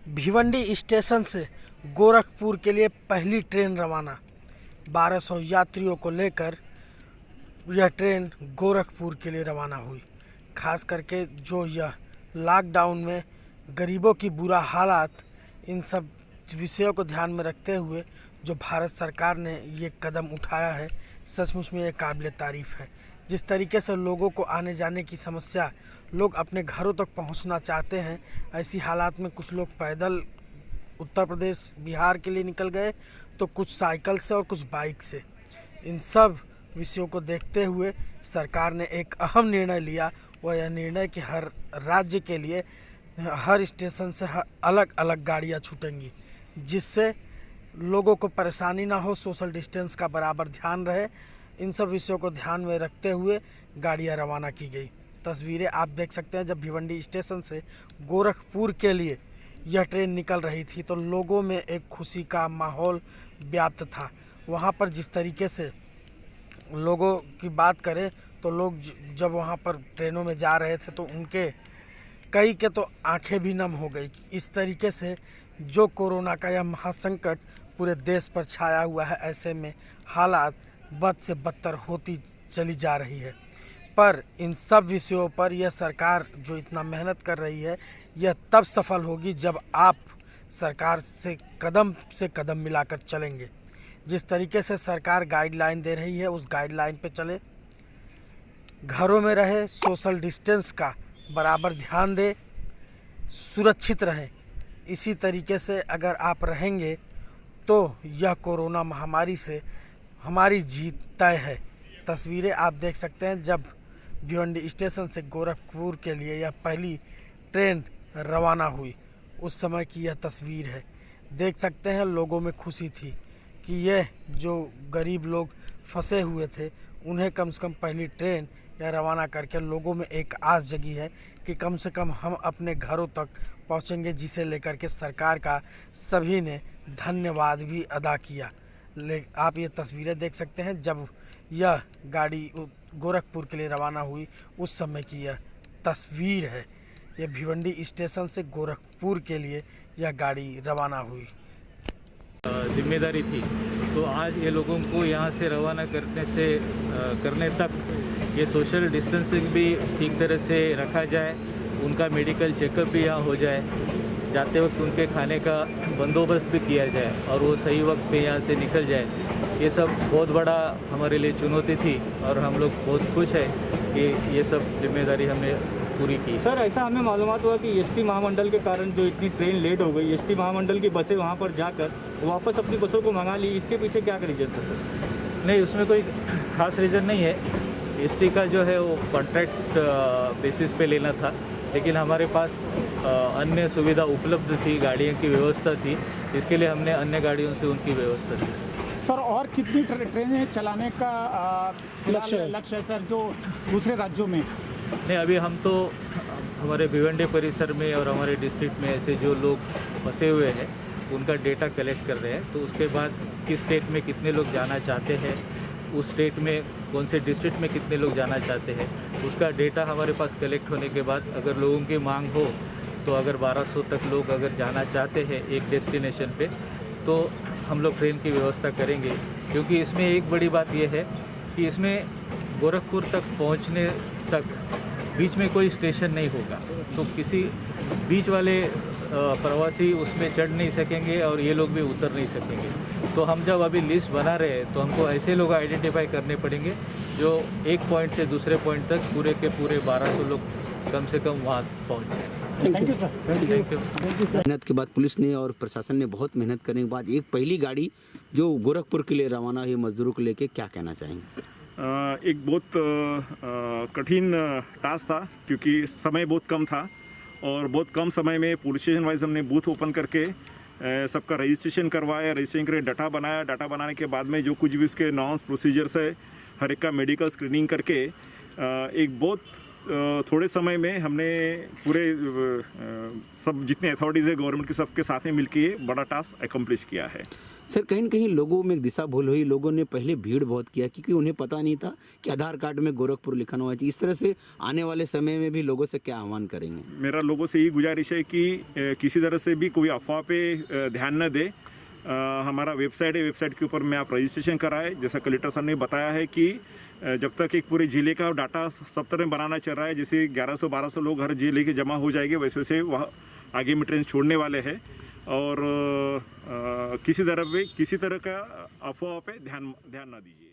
Bhiwandi station से गोरखपुर के लिए पहली ट्रेन रवाना। 1200 यात्रियों को लेकर यह ट्रेन गोरखपुर के लिए रवाना हुई। खास करके जो यह लॉकडाउन में गरीबों की बुरा हालात, इन सब विषयों को ध्यान में रखते हुए जो भारत सरकार ने ये कदम उठाया है, सचमुच में ये काबिल तारीफ़ है। जिस तरीके से लोगों को आने जाने की समस्या, लोग अपने घरों तक पहुंचना चाहते हैं, ऐसी हालात में कुछ लोग पैदल उत्तर प्रदेश बिहार के लिए निकल गए, तो कुछ साइकिल से और कुछ बाइक से। इन सब विषयों को देखते हुए सरकार ने एक अहम निर्णय लिया, वह यह निर्णय कि हर राज्य के लिए हर स्टेशन से अलग अलग गाड़ियां छूटेंगी, जिससे लोगों को परेशानी ना हो, सोशल डिस्टेंस का बराबर ध्यान रहे। इन सब विषयों को ध्यान में रखते हुए गाड़ियां रवाना की गई। तस्वीरें आप देख सकते हैं, जब भिवंडी स्टेशन से गोरखपुर के लिए यह ट्रेन निकल रही थी तो लोगों में एक खुशी का माहौल व्याप्त था। वहां पर जिस तरीके से लोगों की बात करें तो लोग जब वहां पर ट्रेनों में जा रहे थे तो उनके कई के तो आंखें भी नम हो गई। इस तरीके से जो कोरोना का यह महासंकट पूरे देश पर छाया हुआ है, ऐसे में हालात बद से बदतर होती चली जा रही है। पर इन सब विषयों पर यह सरकार जो इतना मेहनत कर रही है, यह तब सफल होगी जब आप सरकार से कदम मिलाकर चलेंगे। जिस तरीके से सरकार गाइडलाइन दे रही है, उस गाइडलाइन पे चले, घरों में रहे, सोशल डिस्टेंस का बराबर ध्यान दे, सुरक्षित रहें। इसी तरीके से अगर आप रहेंगे तो यह कोरोना महामारी से हमारी जीत तय है। तस्वीरें आप देख सकते हैं, जब भिवंडी स्टेशन से गोरखपुर के लिए यह पहली ट्रेन रवाना हुई, उस समय की यह तस्वीर है। देख सकते हैं लोगों में खुशी थी कि यह जो गरीब लोग फंसे हुए थे, उन्हें कम से कम पहली ट्रेन यह रवाना करके लोगों में एक आस जगी है कि कम से कम हम अपने घरों तक पहुंचेंगे, जिसे लेकर के सरकार का सभी ने धन्यवाद भी अदा किया। आप ये तस्वीरें देख सकते हैं, जब यह गाड़ी गोरखपुर के लिए रवाना हुई, उस समय की यह तस्वीर है। यह भिवंडी स्टेशन से गोरखपुर के लिए यह गाड़ी रवाना हुई। जिम्मेदारी थी, तो आज ये लोगों को यहाँ से रवाना करने तक ये सोशल डिस्टेंसिंग भी ठीक तरह से रखा जाए, उनका मेडिकल चेकअप भी यहाँ हो जाए, जाते वक्त उनके खाने का बंदोबस्त भी किया जाए और वो सही वक्त पे यहाँ से निकल जाए। ये सब बहुत बड़ा हमारे लिए चुनौती थी और हम लोग बहुत खुश हैं कि ये सब जिम्मेदारी हमने पूरी की। सर, ऐसा हमें मालूमात हुआ कि एसटी महामंडल के कारण जो इतनी ट्रेन लेट हो गई, एसटी महामंडल की बसें वहाँ पर जाकर वापस अपनी बसों को मंगा ली, इसके पीछे क्या रीजन था सर? नहीं, उसमें कोई खास रीज़न नहीं है। एसटी का जो है वो कॉन्ट्रैक्ट बेसिस पे लेना था, लेकिन हमारे पास अन्य सुविधा उपलब्ध थी, गाड़ियों की व्यवस्था थी, इसके लिए हमने अन्य गाड़ियों से उनकी व्यवस्था दी। सर, और कितनी ट्रेनें चलाने का लक्ष्य है सर, जो दूसरे राज्यों में? नहीं, अभी हम तो हमारे भिवंडी परिसर में और हमारे डिस्ट्रिक्ट में ऐसे जो लोग फंसे हुए हैं उनका डेटा कलेक्ट कर रहे हैं। तो उसके बाद किस स्टेट में कितने लोग जाना चाहते हैं, उस स्टेट में कौन से डिस्ट्रिक्ट में कितने लोग जाना चाहते हैं, उसका डेटा हमारे पास कलेक्ट होने के बाद अगर लोगों की मांग हो तो अगर 1200 तक लोग अगर जाना चाहते हैं एक डेस्टिनेशन पे, तो हम लोग ट्रेन की व्यवस्था करेंगे। क्योंकि इसमें एक बड़ी बात यह है कि इसमें गोरखपुर तक पहुंचने तक बीच में कोई स्टेशन नहीं होगा, तो किसी बीच वाले प्रवासी उसमें चढ़ नहीं सकेंगे और ये लोग भी उतर नहीं सकेंगे। तो हम जब अभी लिस्ट बना रहे हैं तो हमको ऐसे लोग आइडेंटिफाई करने पड़ेंगे जो एक पॉइंट से दूसरे पॉइंट तक पूरे के पूरे 1200 लोग कम से कम वहाँ पहुँच जाए। Thank you sir. Thank you. मेहनत के बाद पुलिस ने और प्रशासन ने बहुत मेहनत करने के बाद एक पहली गाड़ी जो गोरखपुर के लिए रवाना हुई मजदूरों को लेके, क्या कहना चाहेंगे? एक बहुत कठिन टास्क था, क्योंकि समय बहुत कम था और बहुत कम समय में पुलिस स्टेशन वाइज हमने बूथ ओपन करके सबका रजिस्ट्रेशन करवाया, रजिस्ट्रेशन करके डाटा बनाया। डाटा बनाने के बाद में जो कुछ भी उसके नॉर्म्स प्रोसीजर्स है, हर एक का मेडिकल स्क्रीनिंग करके एक बहुत थोड़े समय में हमने पूरे सब जितने अथॉरिटीज़ है गवर्नमेंट के सबके साथ में मिलकर ये बड़ा टास्क एकम्प्लिश किया है। सर कहीं न कहीं लोगों में एक दिशा भूल हुई, लोगों ने पहले भीड़ बहुत किया क्योंकि उन्हें पता नहीं था कि आधार कार्ड में गोरखपुर लिखा हुआ है। इस तरह से आने वाले समय में भी लोगों से क्या आह्वान करेंगे? मेरा लोगों से यही गुजारिश है कि किसी तरह से भी कोई अफवाह पे ध्यान न दे। हमारा वेबसाइट है, वेबसाइट के ऊपर में आप रजिस्ट्रेशन कराएं। जैसा कलेक्टर साहब ने बताया है कि जब तक एक पूरे ज़िले का डाटा सब तरह बनाना चल रहा है, जैसे 1100-1200 लोग हर ज़िले के जमा हो जाएंगे, वैसे वैसे वह आगे में ट्रेन छोड़ने वाले हैं। और किसी तरह का अफवाह पे ध्यान ना दीजिए।